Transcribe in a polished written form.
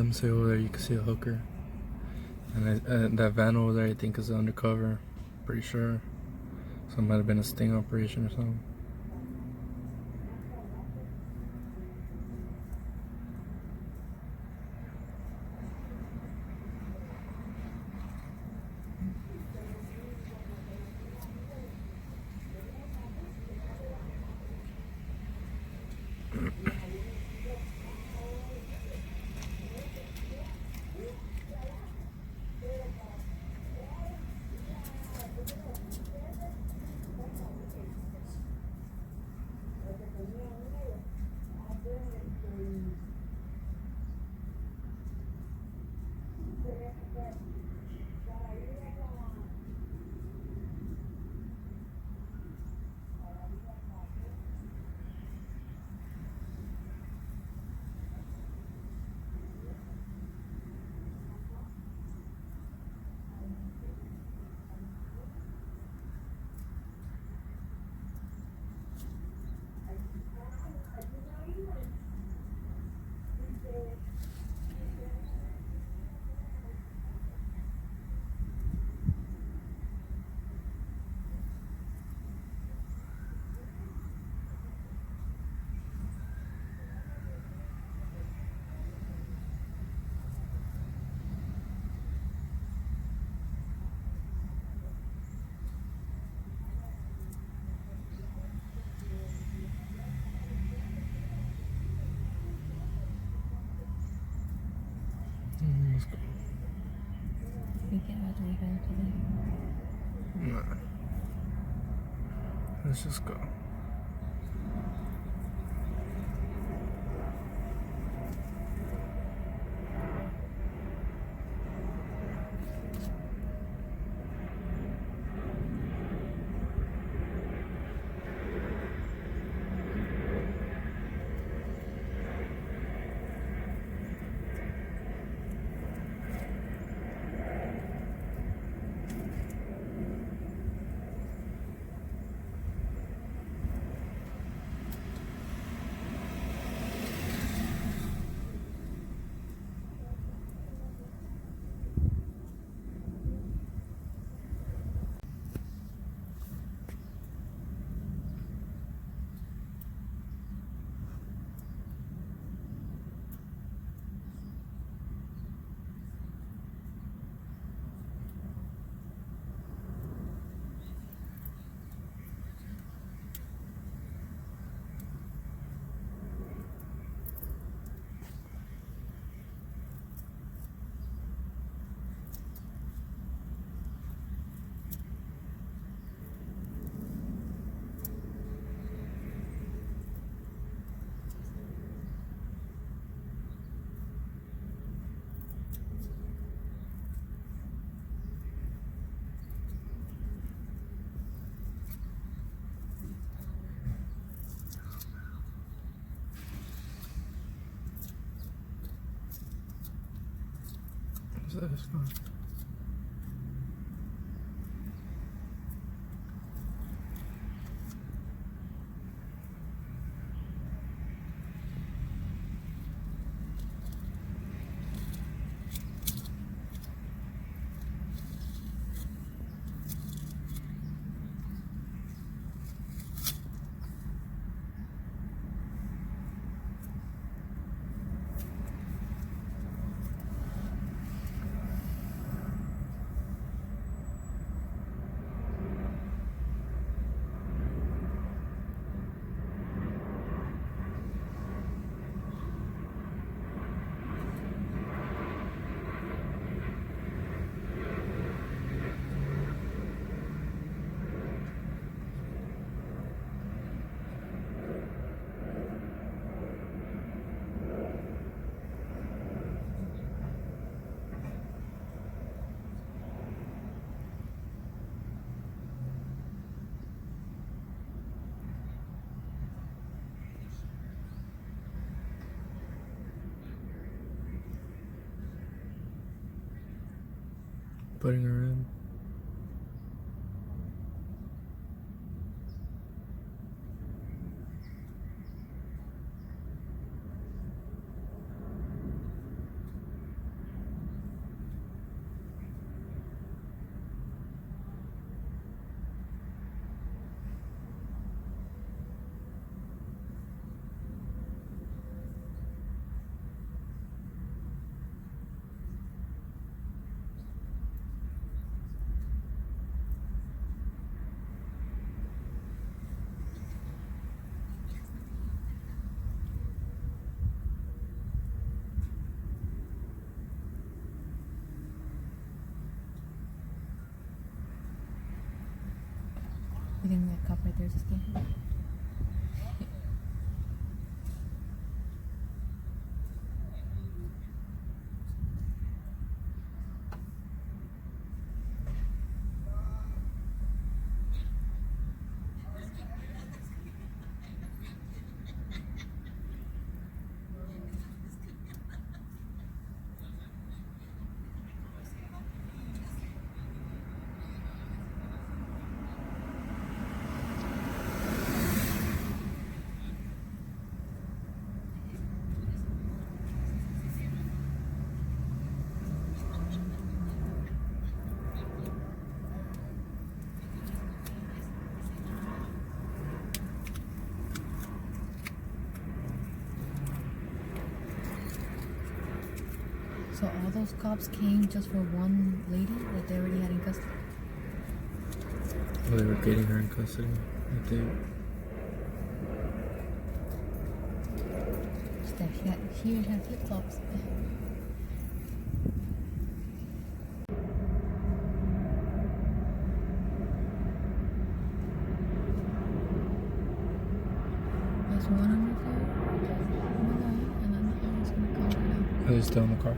them say over there you can see a hooker. And that van over there I think is undercover. Pretty sure. So it might have been a sting operation or something. Let's go. We can't have to leave today. Nah. Let's just go. Let's go. Putting her in. think that cop right there is a skinhead? So all those cops came just for one lady that they already had in custody? Well, they were getting her in custody, I think. Just that she had flip flops. There's one on the phone, and then the other one's gonna come right now. Are they still in the car?